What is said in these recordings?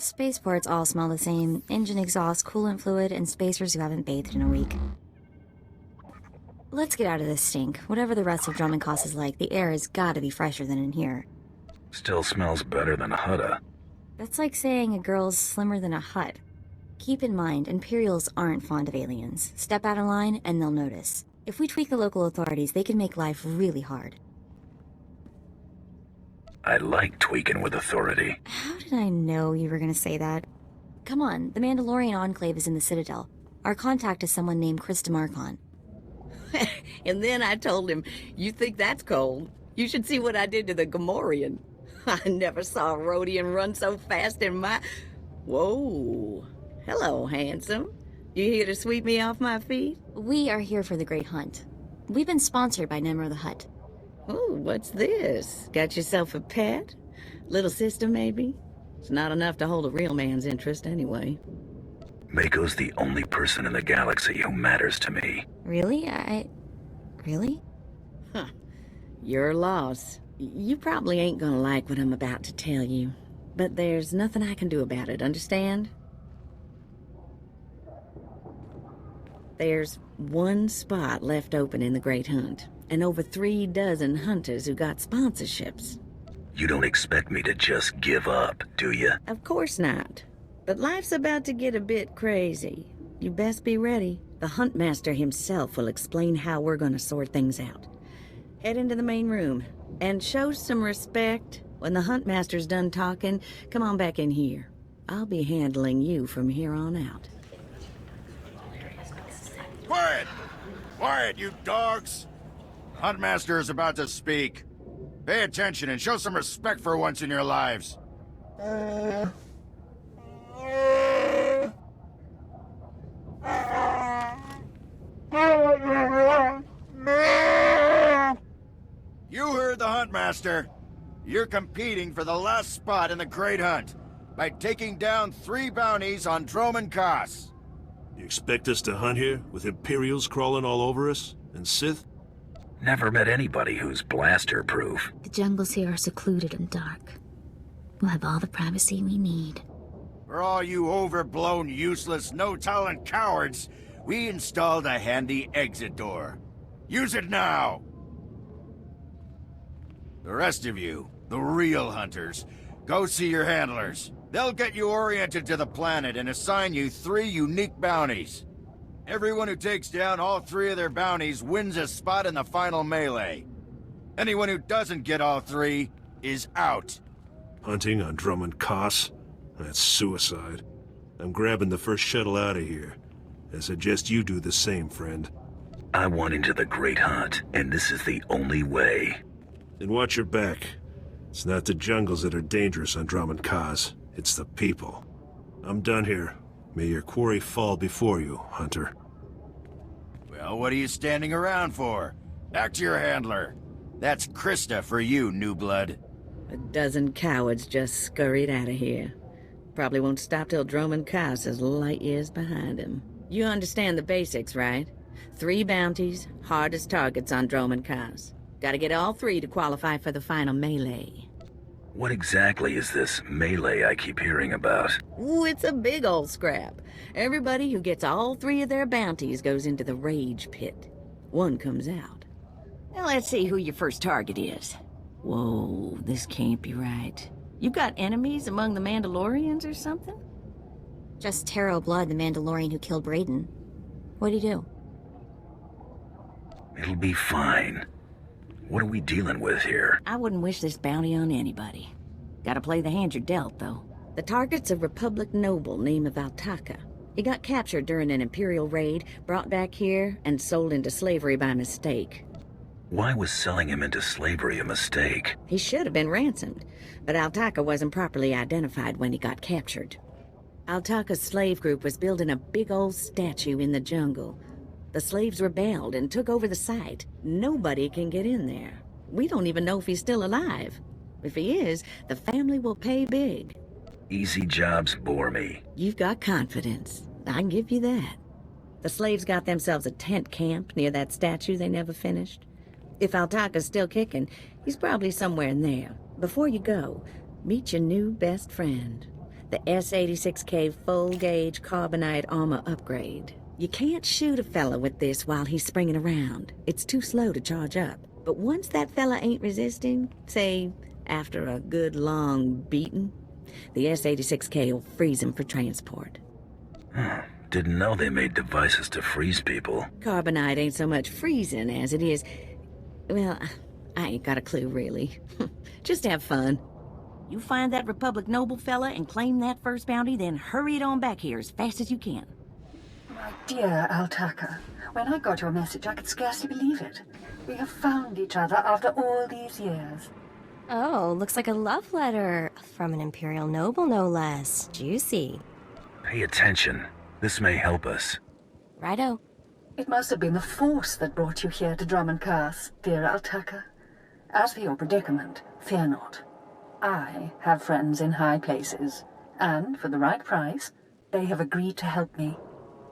Spaceports all smell the same. Engine exhaust, coolant fluid, and spacers who haven't bathed in a week. Let's get out of this stink. Whatever the rest of Dromund Kass is like, the air has gotta be fresher than in here. Still smells better than a Hutta. That's like saying a girl's slimmer than a hut. Keep in mind, Imperials aren't fond of aliens. Step out of line, and they'll notice. If we tweak the local authorities, they can make life really hard. I like tweaking with authority. How did I know you were gonna say that? Come on, the Mandalorian Enclave is in the Citadel. Our contact is someone named Krista Marcon. And then I told him, you think that's cold? You should see what I did to the Gamorrean. I never saw a Rhodian run so fast in my... Whoa. Hello, handsome. You here to sweep me off my feet? We are here for the Great Hunt. We've been sponsored by Nemro the Hutt. Ooh, what's this? Got yourself a pet? Little sister, maybe? It's not enough to hold a real man's interest, anyway. Mako's the only person in the galaxy who matters to me. Really? Really? Huh. Your loss. You probably ain't gonna like what I'm about to tell you. But there's nothing I can do about it, understand? There's one spot left open in the Great Hunt, and over 3 dozen hunters who got sponsorships. You don't expect me to just give up, do you? Of course not. But life's about to get a bit crazy. You best be ready. The Huntmaster himself will explain how we're gonna sort things out. Head into the main room, and show some respect. When the Huntmaster's done talking, come on back in here. I'll be handling you from here on out. Quiet! Quiet, you dogs! Huntmaster is about to speak. Pay attention and show some respect for once in your lives. You heard the Huntmaster. You're competing for the last spot in the Great Hunt by taking down 3 bounties on Dromund Kass. You expect us to hunt here, with Imperials crawling all over us, and Sith? Never met anybody who's blaster-proof. The jungles here are secluded and dark. We'll have all the privacy we need. For all you overblown, useless, no-talent cowards, we installed a handy exit door. Use it now! The rest of you, the real hunters, go see your handlers. They'll get you oriented to the planet and assign you 3 unique bounties. Everyone who takes down all 3 of their bounties wins a spot in the final melee. Anyone who doesn't get all 3 is out. Hunting on Dromund Kass? That's suicide. I'm grabbing the first shuttle out of here. I suggest you do the same, friend. I want into the Great Hunt, and this is the only way. Then watch your back. It's not the jungles that are dangerous on Dromund Kass. It's the people. I'm done here. May your quarry fall before you, Hunter. Well, what are you standing around for? Back to your handler. That's Krista for you, new blood. A dozen cowards just scurried out of here. Probably won't stop till Dromund Kass is light years behind him. You understand the basics, right? 3 bounties, hardest targets on Dromund Kass. Gotta get all 3 to qualify for the final melee. What exactly is this melee I keep hearing about? Ooh, it's a big old scrap. Everybody who gets all 3 of their bounties goes into the rage pit. One comes out. Now let's see who your first target is. Whoa, this can't be right. You got enemies among the Mandalorians or something? Just Tarro Blood, the Mandalorian who killed Brayden. What'd he do? It'll be fine. What are we dealing with here? I wouldn't wish this bounty on anybody. Gotta play the hand you're dealt, though. The target's a Republic noble named Altaka. He got captured during an Imperial raid, brought back here, and sold into slavery by mistake. Why was selling him into slavery a mistake? He should have been ransomed, but Altaka wasn't properly identified when he got captured. Altaka's slave group was building a big old statue in the jungle. The slaves rebelled and took over the site. Nobody can get in there. We don't even know if he's still alive. If he is, the family will pay big. Easy jobs bore me. You've got confidence. I can give you that. The slaves got themselves a tent camp near that statue they never finished. If Altaka's still kicking, he's probably somewhere in there. Before you go, meet your new best friend. The S-86K full-gauge carbonite armor upgrade. You can't shoot a fella with this while he's springing around. It's too slow to charge up. But once that fella ain't resisting, say, after a good long beating, the S-86K will freeze him for transport. Didn't know they made devices to freeze people. Carbonite ain't so much freezing as it is... Well, I ain't got a clue, really. Just have fun. You find that Republic noble fella and claim that first bounty, then hurry it on back here as fast as you can. My dear Altaka, when I got your message, I could scarcely believe it. We have found each other after all these years. Oh, looks like a love letter. From an Imperial noble, no less. Juicy. Pay attention. This may help us. Righto. It must have been the Force that brought you here to Dromund Kass, dear Altaka. As for your predicament, fear not. I have friends in high places, and for the right price, they have agreed to help me.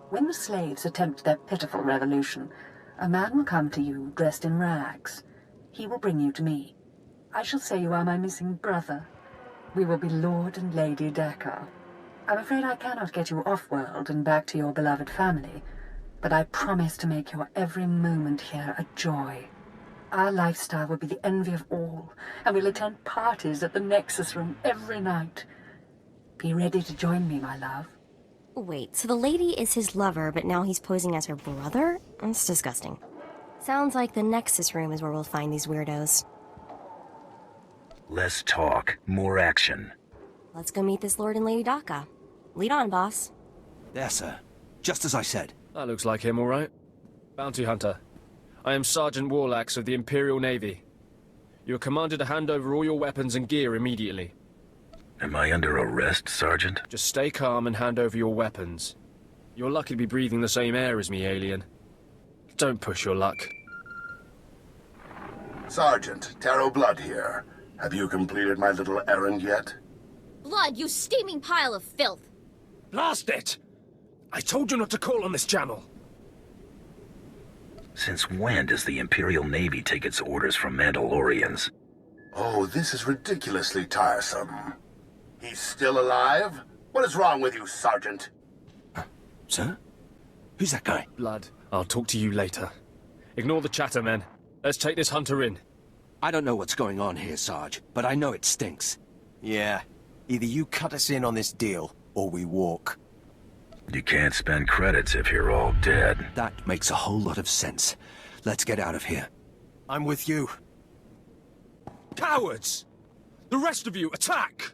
When the slaves attempt their pitiful revolution, a man will come to you dressed in rags. He will bring you to me. I shall say you are my missing brother. We will be Lord and Lady Dakar. I'm afraid I cannot get you off-world and back to your beloved family, but I promise to make your every moment here a joy. Our lifestyle will be the envy of all, and we'll attend parties at the Nexus Room every night. Be ready to join me, my love. Wait, so the lady is his lover, but now he's posing as her brother? That's disgusting. Sounds like the Nexus Room is where we'll find these weirdos. Less talk, more action. Let's go meet this Lord and Lady Daka. Lead on, boss. There, sir. Just as I said. That looks like him, all right. Bounty Hunter. I am Sergeant Warlax of the Imperial Navy. You are commanded to hand over all your weapons and gear immediately. Am I under arrest, Sergeant? Just stay calm and hand over your weapons. You're lucky to be breathing the same air as me, alien. Don't push your luck. Sergeant, Tarro Blood here. Have you completed my little errand yet? Blood, you steaming pile of filth! Blast it! I told you not to call on this channel! Since when does the Imperial Navy take its orders from Mandalorians? Oh, this is ridiculously tiresome. He's still alive? What is wrong with you, Sergeant? Sir? Who's that guy? Blood, I'll talk to you later. Ignore the chatter, men. Let's take this hunter in. I don't know what's going on here, Sarge, but I know it stinks. Yeah. Either you cut us in on this deal, or we walk. You can't spend credits if you're all dead. That makes a whole lot of sense. Let's get out of here. I'm with you. Cowards! The rest of you, attack!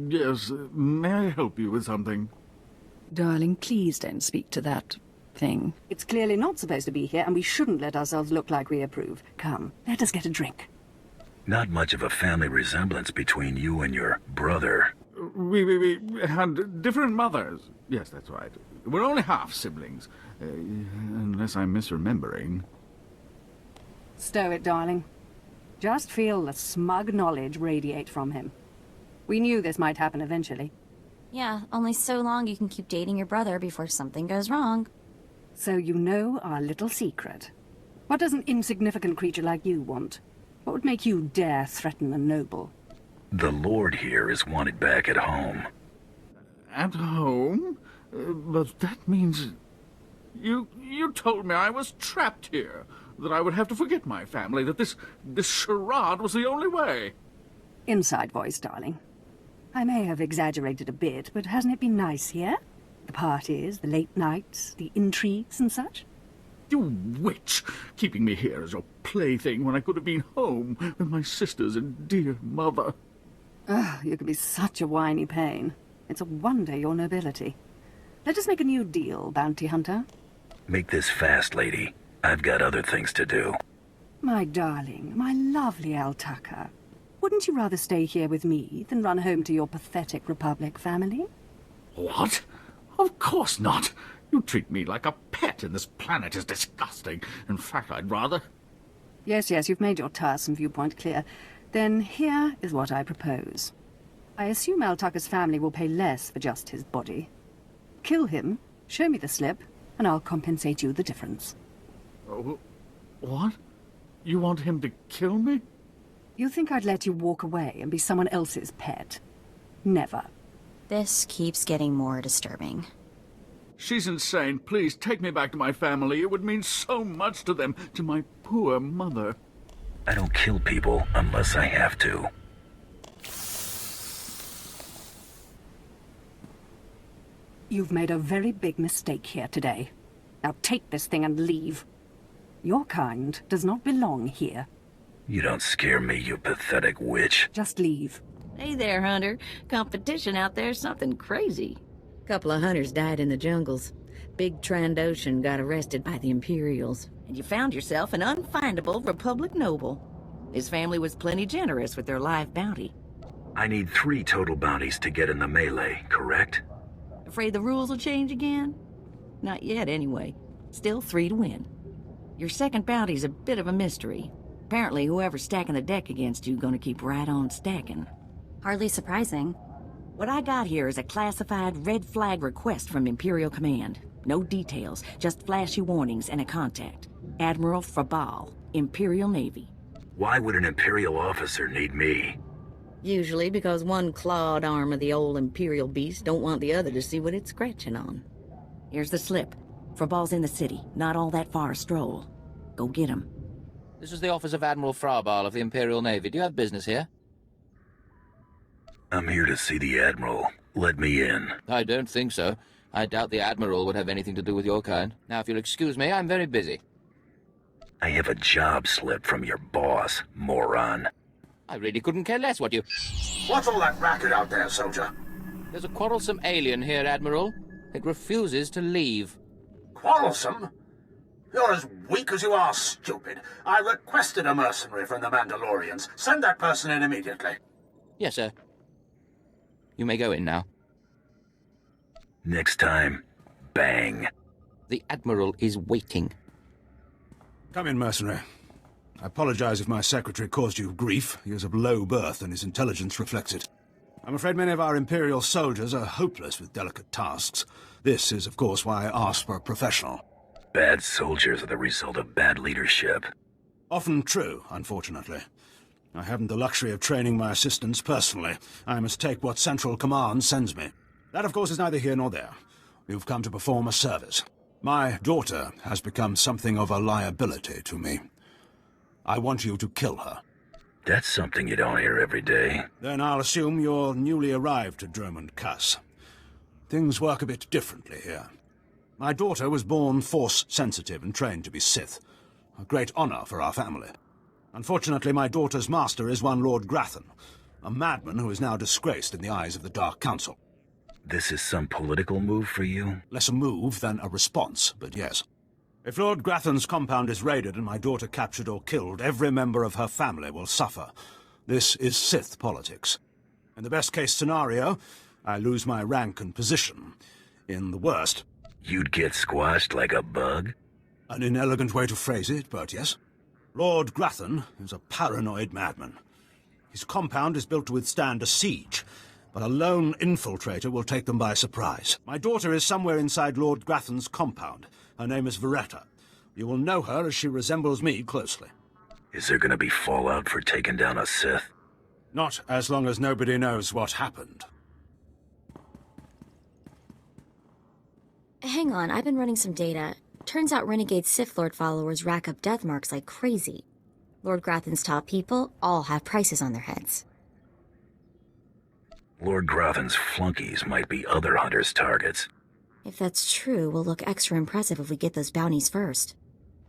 Yes, may I help you with something? Darling, please don't speak to that thing. It's clearly not supposed to be here, and we shouldn't let ourselves look like we approve. Come, let us get a drink. Not much of a family resemblance between you and your brother. We had different mothers. Yes, that's right. We're only half-siblings, unless I'm misremembering. Stow it, darling. Just feel the smug knowledge radiate from him. We knew this might happen eventually. Yeah, only so long you can keep dating your brother before something goes wrong. So you know our little secret. What does an insignificant creature like you want? What would make you dare threaten a noble? The Lord here is wanted back at home. At home? But that means... You told me I was trapped here, that I would have to forget my family, that this charade was the only way. Inside voice, darling. I may have exaggerated a bit, but hasn't it been nice here? The parties, the late nights, the intrigues and such? You witch! Keeping me here as your plaything when I could have been home with my sisters and dear mother. Oh, you can be such a whiny pain. It's a wonder your nobility. Let us make a new deal, bounty hunter. Make this fast, lady. I've got other things to do. My darling, my lovely Altaka. Wouldn't you rather stay here with me than run home to your pathetic Republic family? What? Of course not. You treat me like a pet, and this planet is disgusting. In fact, I'd rather... Yes, you've made your tiresome viewpoint clear. Then here is what I propose. I assume Altaka's family will pay less for just his body. Kill him, show me the slip, and I'll compensate you the difference. Oh, what? You want him to kill me? You think I'd let you walk away and be someone else's pet? Never. This keeps getting more disturbing. She's insane. Please, take me back to my family. It would mean so much to them, to my poor mother. I don't kill people unless I have to. You've made a very big mistake here today. Now take this thing and leave. Your kind does not belong here. You don't scare me, you pathetic witch. Just leave. Hey there, Hunter. Competition out there's something crazy. Couple of hunters died in the jungles. Big Trandoshan got arrested by the Imperials. And you found yourself an unfindable Republic noble. His family was plenty generous with their live bounty. I need 3 total bounties to get in the melee, correct? Afraid the rules will change again? Not yet, anyway. Still 3 to win. Your second bounty's a bit of a mystery. Apparently, whoever's stacking the deck against you gonna keep right on stacking. Hardly surprising. What I got here is a classified red flag request from Imperial Command. No details, just flashy warnings and a contact. Admiral Frabal, Imperial Navy. Why would an Imperial officer need me? Usually because one clawed arm of the old Imperial beast don't want the other to see what it's scratching on. Here's the slip. Frabal's in the city, not all that far a stroll. Go get him. This is the office of Admiral Frabal of the Imperial Navy. Do you have business here? I'm here to see the Admiral. Let me in. I don't think so. I doubt the Admiral would have anything to do with your kind. Now, if you'll excuse me, I'm very busy. I have a job slip from your boss, moron. I really couldn't care less what you... What's all that racket out there, soldier? There's a quarrelsome alien here, Admiral. It refuses to leave. Quarrelsome? You're as weak as you are stupid. I requested a mercenary from the Mandalorians. Send that person in immediately. Yes, sir. You may go in now. Next time, bang. The Admiral is waiting. Come in, mercenary. I apologize if my secretary caused you grief. He is of low birth, and his intelligence reflects it. I'm afraid many of our Imperial soldiers are hopeless with delicate tasks. This is, of course, why I asked for a professional. Bad soldiers are the result of bad leadership. Often true, unfortunately. I haven't the luxury of training my assistants personally. I must take what Central Command sends me. That, of course, is neither here nor there. You've come to perform a service. My daughter has become something of a liability to me. I want you to kill her. That's something you don't hear every day. Then I'll assume you're newly arrived to Dromund Kass. Things work a bit differently here. My daughter was born Force-sensitive and trained to be Sith. A great honor for our family. Unfortunately, my daughter's master is one Lord Grathan, a madman who is now disgraced in the eyes of the Dark Council. This is some political move for you? Less a move than a response, but yes. If Lord Grathan's compound is raided and my daughter captured or killed, every member of her family will suffer. This is Sith politics. In the best-case scenario, I lose my rank and position. In the worst... You'd get squashed like a bug? An inelegant way to phrase it, but yes. Lord Grathan is a paranoid madman. His compound is built to withstand a siege, but a lone infiltrator will take them by surprise. My daughter is somewhere inside Lord Grathan's compound. Her name is Veretta. You will know her as she resembles me closely. Is there going to be fallout for taking down a Sith? Not as long as nobody knows what happened. Hang on, I've been running some data. Turns out renegade Sith Lord followers rack up death marks like crazy. Lord Grathan's top people all have prices on their heads. Lord Grathan's flunkies might be other hunters' targets. If that's true, we'll look extra impressive if we get those bounties first.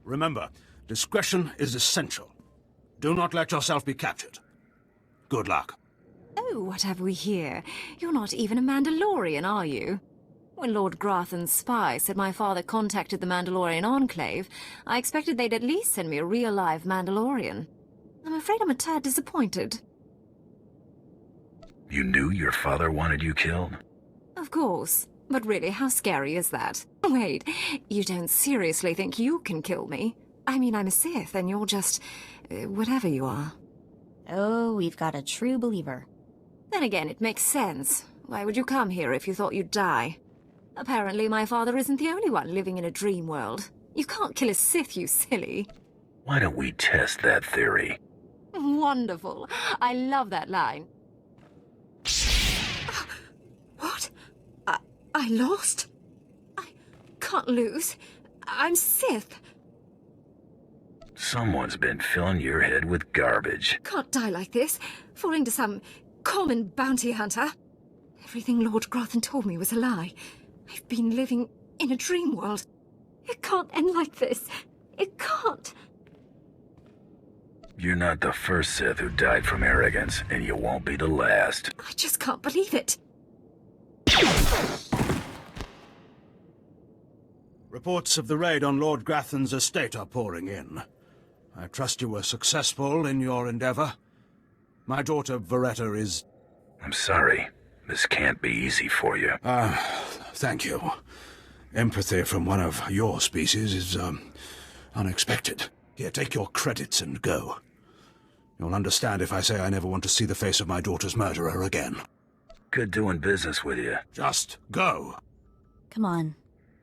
Remember, discretion is essential. Do not let yourself be captured. Good luck. Oh, what have we here? You're not even a Mandalorian, are you? When Lord Grathan's spy said my father contacted the Mandalorian Enclave, I expected they'd at least send me a real live Mandalorian. I'm afraid I'm a tad disappointed. You knew your father wanted you killed? Of course. But really, how scary is that? Wait, you don't seriously think you can kill me? I mean, I'm a Sith, and you're just... whatever you are. Oh, we've got a true believer. Then again, it makes sense. Why would you come here if you thought you'd die? Apparently, my father isn't the only one living in a dream world. You can't kill a Sith, you silly. Why don't we test that theory? Wonderful. I love that line. What? I lost? I can't lose. I'm Sith. Someone's been filling your head with garbage. Can't die like this, falling to some common bounty hunter. Everything Lord Grothan told me was a lie. I've been living in a dream world. It can't end like this. It can't. You're not the first Sith who died from arrogance, and you won't be the last. I just can't believe it. Reports of the raid on Lord Grathan's estate are pouring in. I trust you were successful in your endeavor. My daughter, Veretta, is... I'm sorry. This can't be easy for you. Thank you. Empathy from one of your species is, unexpected. Here, take your credits and go. You'll understand if I say I never want to see the face of my daughter's murderer again. Good doing business with you. Just go. Come on.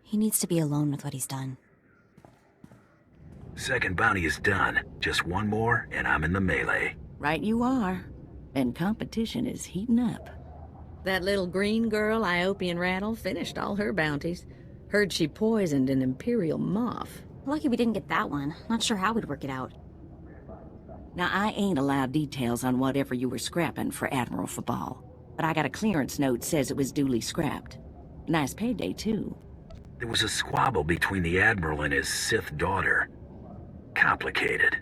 He needs to be alone with what he's done. Second bounty is done. Just one more, and I'm in the melee. Right you are. And competition is heating up. That little green girl, Iopian Rattle, finished all her bounties. Heard she poisoned an Imperial moth. Lucky we didn't get that one. Not sure how we'd work it out. Now, I ain't allowed details on whatever you were scrapping for Admiral Fabal, but I got a clearance note says it was duly scrapped. Nice payday, too. There was a squabble between the Admiral and his Sith daughter. Complicated.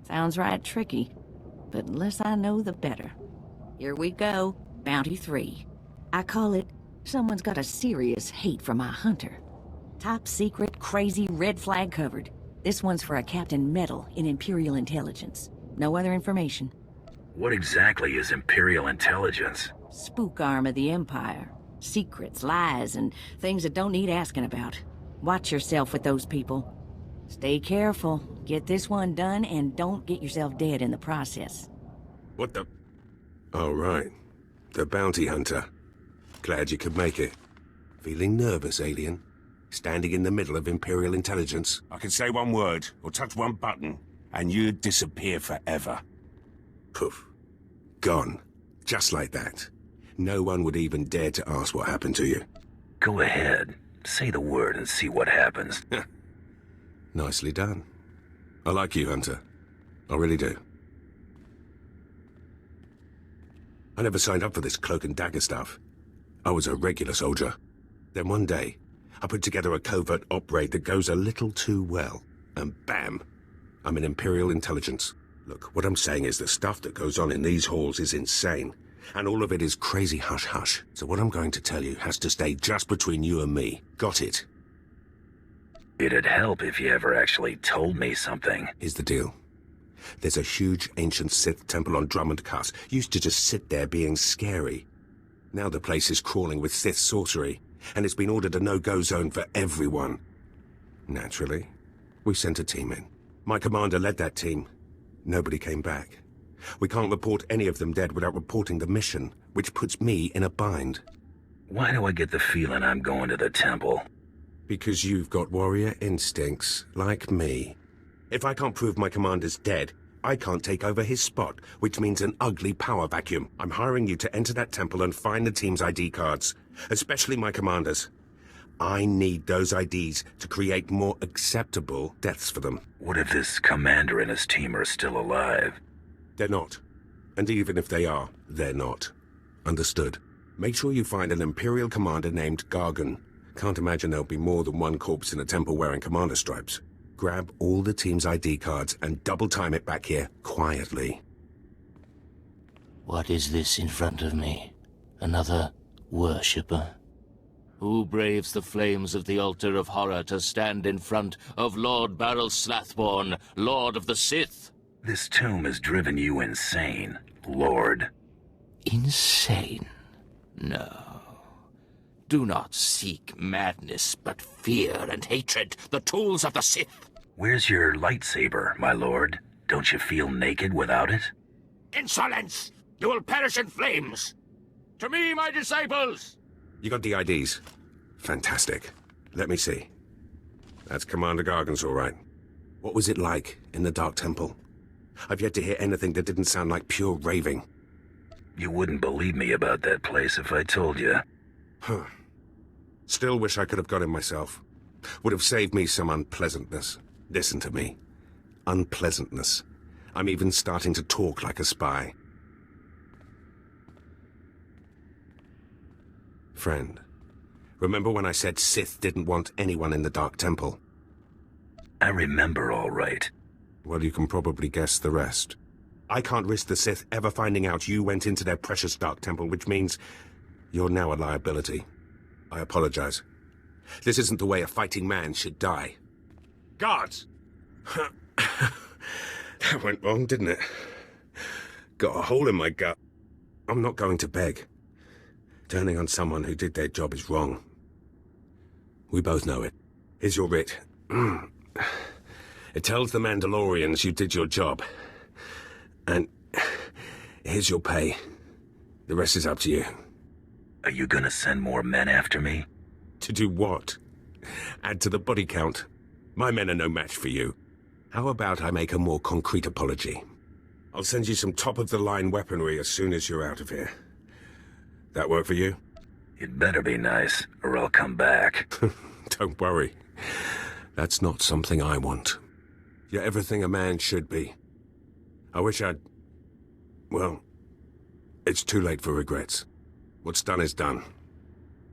Sounds right tricky, but the less I know, the better. Here we go, Bounty 3. I call it, someone's got a serious hate for my hunter. Top secret, crazy, red flag covered. This one's for a Captain Metal in Imperial Intelligence. No other information. What exactly is Imperial Intelligence? Spook arm of the Empire. Secrets, lies, and things that don't need asking about. Watch yourself with those people. Stay careful. Get this one done, and don't get yourself dead in the process. What the... Oh, right. The bounty hunter. Glad you could make it. Feeling nervous, alien? Standing in the middle of Imperial Intelligence. I could say one word, or touch one button, and you'd disappear forever. Poof. Gone. Just like that. No one would even dare to ask what happened to you. Go ahead. Say the word and see what happens. Nicely done. I like you, Hunter. I really do. I never signed up for this cloak and dagger stuff. I was a regular soldier. Then one day, I put together a covert op raid that goes a little too well. And bam! I'm in Imperial Intelligence. Look, what I'm saying is the stuff that goes on in these halls is insane. And all of it is crazy hush-hush. So what I'm going to tell you has to stay just between you and me. Got it? It'd help if you ever actually told me something. Here's the deal. There's a huge ancient Sith temple on Dromund Kass. Used to just sit there being scary. Now the place is crawling with Sith sorcery, and it's been ordered a no-go zone for everyone. Naturally, we sent a team in. My commander led that team. Nobody came back. We can't report any of them dead without reporting the mission, which puts me in a bind. Why do I get the feeling I'm going to the temple? Because you've got warrior instincts, like me. If I can't prove my commander's dead, I can't take over his spot, which means an ugly power vacuum. I'm hiring you to enter that temple and find the team's ID cards, especially my commander's. I need those IDs to create more acceptable deaths for them. What if this commander and his team are still alive? They're not. And even if they are, they're not. Understood. Make sure you find an Imperial commander named Gargan. Can't imagine there'll be more than one corpse in a temple wearing commander stripes. Grab all the team's ID cards and double time it back here, quietly. What is this in front of me? Another worshipper? Who braves the flames of the altar of horror to stand in front of Lord Baral Slathborn, Lord of the Sith? This tomb has driven you insane, Lord. Insane? No. Do not seek madness, but fear and hatred, the tools of the Sith. Where's your lightsaber, my lord? Don't you feel naked without it? Insolence! You will perish in flames! To me, my disciples! You got the IDs? Fantastic. Let me see. That's Commander Gargan's all right. What was it like in the Dark Temple? I've yet to hear anything that didn't sound like pure raving. You wouldn't believe me about that place if I told you. Huh. Still wish I could have got him myself. Would have saved me some unpleasantness. Listen to me. Unpleasantness. I'm even starting to talk like a spy. Friend, remember when I said Sith didn't want anyone in the Dark Temple? I remember all right. Well, you can probably guess the rest. I can't risk the Sith ever finding out you went into their precious Dark Temple, which means you're now a liability. I apologize. This isn't the way a fighting man should die. Guards! That went wrong, didn't it? Got a hole in my gut. I'm not going to beg. Turning on someone who did their job is wrong. We both know it. Here's your writ. It tells the Mandalorians you did your job. And here's your pay. The rest is up to you. Are you gonna send more men after me? To do what? Add to the body count. My men are no match for you. How about I make a more concrete apology? I'll send you some top-of-the-line weaponry as soon as you're out of here. That work for you? You'd better be nice, or I'll come back. Don't worry. That's not something I want. You're everything a man should be. I wish I'd... Well, it's too late for regrets. What's done is done.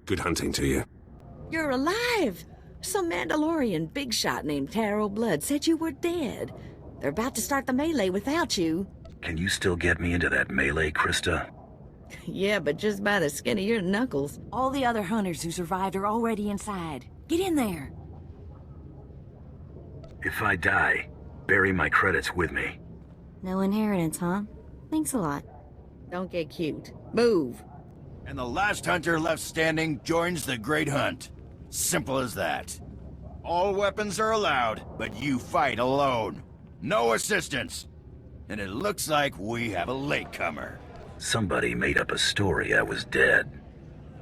Good hunting to you. You're alive! Some Mandalorian big shot named Tarro Blood said you were dead. They're about to start the melee without you. Can you still get me into that melee, Krista? Yeah, but just by the skin of your knuckles. All the other hunters who survived are already inside. Get in there. If I die, bury my credits with me. No inheritance, huh? Thanks a lot. Don't get cute. Move. And the last hunter left standing joins the Great Hunt. Simple as that. All weapons are allowed, but you fight alone. No assistance. And it looks like we have a latecomer. Somebody made up a story I was dead.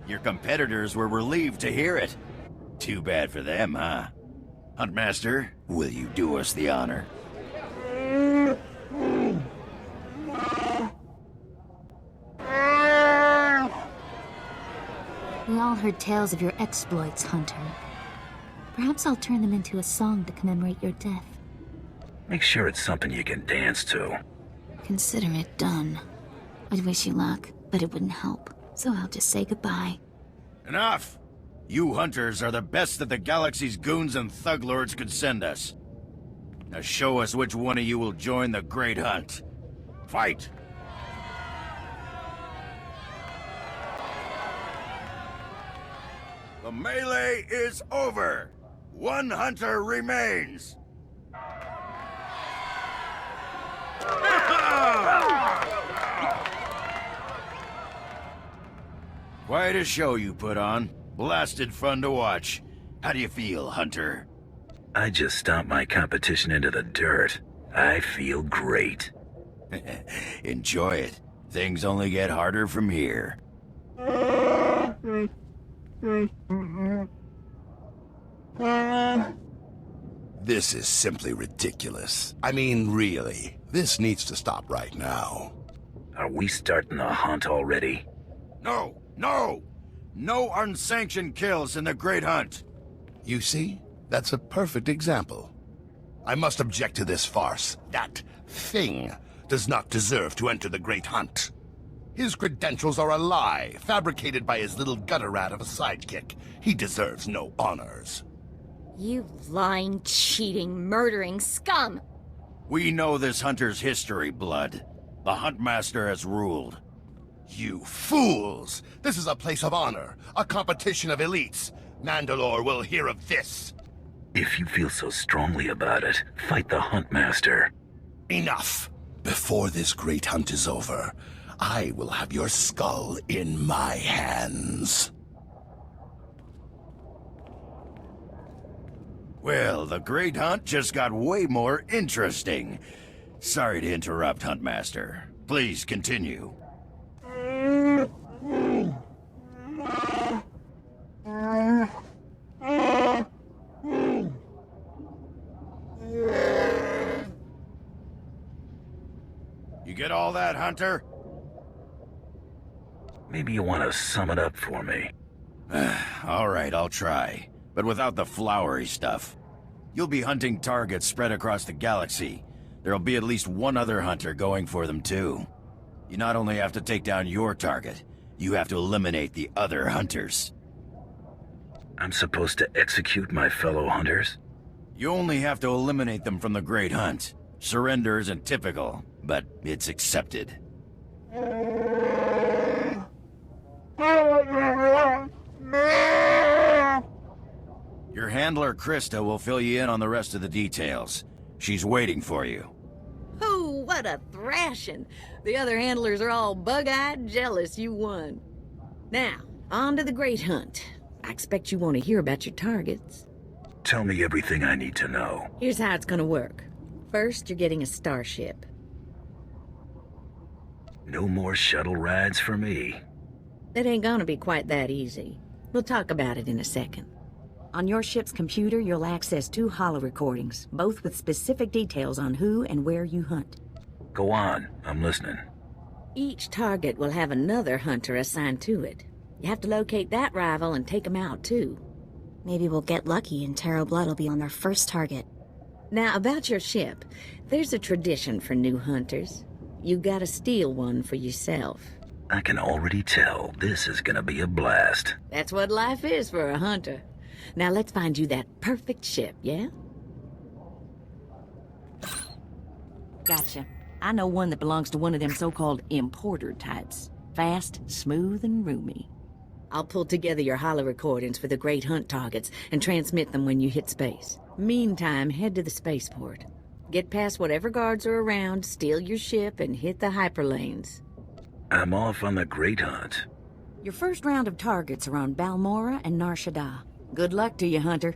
Your competitors were relieved to hear it. Too bad for them, huh? Huntmaster, will you do us the honor? We all heard tales of your exploits, Hunter. Perhaps I'll turn them into a song to commemorate your death. Make sure it's something you can dance to. Consider it done. I'd wish you luck, but it wouldn't help. So I'll just say goodbye. Enough! You hunters are the best that the galaxy's goons and thug lords could send us. Now show us which one of you will join the Great Hunt. Fight! The melee is over! One hunter remains! Quite a show you put on. Blasted fun to watch. How do you feel, Hunter? I just stomped my competition into the dirt. I feel great. Enjoy it. Things only get harder from here. This is simply ridiculous. I mean, really. This needs to stop right now. Are we starting the hunt already? No! No! No unsanctioned kills in the Great Hunt! You see? That's a perfect example. I must object to this farce. That thing does not deserve to enter the Great Hunt. His credentials are a lie, fabricated by his little gutter rat of a sidekick. He deserves no honors. You lying, cheating, murdering scum! We know this hunter's history, Blood. The Huntmaster has ruled. You fools! This is a place of honor, a competition of elites. Mandalore will hear of this. If you feel so strongly about it, fight the Huntmaster. Enough! Before this great hunt is over, I will have your skull in my hands. Well, the Great Hunt just got way more interesting. Sorry to interrupt, Huntmaster. Please continue. that, Hunter? Maybe you want to sum it up for me. All right, I'll try. But without the flowery stuff. You'll be hunting targets spread across the galaxy. There'll be at least one other hunter going for them, too. You not only have to take down your target, you have to eliminate the other hunters. I'm supposed to execute my fellow hunters? You only have to eliminate them from the Great Hunt. Surrender isn't typical, but it's accepted. Your handler, Krista, will fill you in on the rest of the details. She's waiting for you. Oh, what a thrashing! The other handlers are all bug-eyed jealous you won. Now, on to the Great Hunt. I expect you want to hear about your targets. Tell me everything I need to know. Here's how it's gonna work. First, you're getting a starship. No more shuttle rides for me. It ain't gonna be quite that easy. We'll talk about it in a second. On your ship's computer, you'll access 2 holo-recordings, both with specific details on who and where you hunt. Go on, I'm listening. Each target will have another hunter assigned to it. You have to locate that rival and take him out, too. Maybe we'll get lucky and Tarro Blood will be on our first target. Now, about your ship, there's a tradition for new hunters. You gotta steal one for yourself. I can already tell this is gonna be a blast. That's what life is for a hunter. Now let's find you that perfect ship, yeah? Gotcha. I know one that belongs to one of them so-called importer types. Fast, smooth, and roomy. I'll pull together your holo-recordings for the Great Hunt targets and transmit them when you hit space. Meantime, head to the spaceport. Get past whatever guards are around, steal your ship, and hit the hyperlanes. I'm off on the Great Hunt. Your first round of targets are on Balmora and Nar Shaddaa. Good luck to you, Hunter.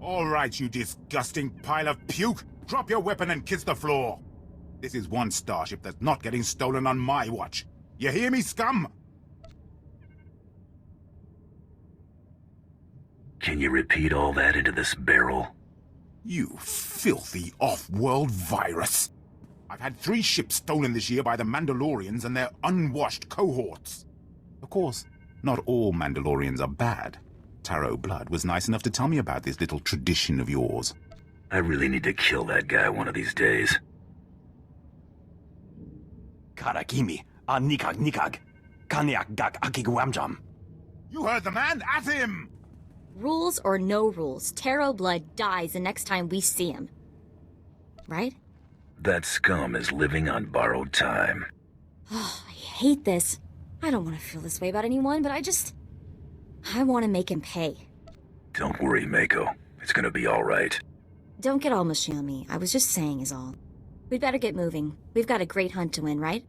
All right, you disgusting pile of puke. Drop your weapon and kiss the floor. This is one starship that's not getting stolen on my watch. You hear me, scum? Can you repeat all that into this barrel? You filthy off-world virus. I've had 3 ships stolen this year by the Mandalorians and their unwashed cohorts. Of course, not all Mandalorians are bad. Tarro Blood was nice enough to tell me about this little tradition of yours. I really need to kill that guy one of these days. Karakimi, nikag nikag, kanyak gak akiguamjam. You heard the man, at him! Rules or no rules, Tarro Blood dies the next time we see him. Right? That scum is living on borrowed time. Oh, I hate this. I don't want to feel this way about anyone, but I want to make him pay. Don't worry, Mako. It's gonna be all right. Don't get all mushy on me. I was just saying is all. We'd better get moving. We've got a great hunt to win, right?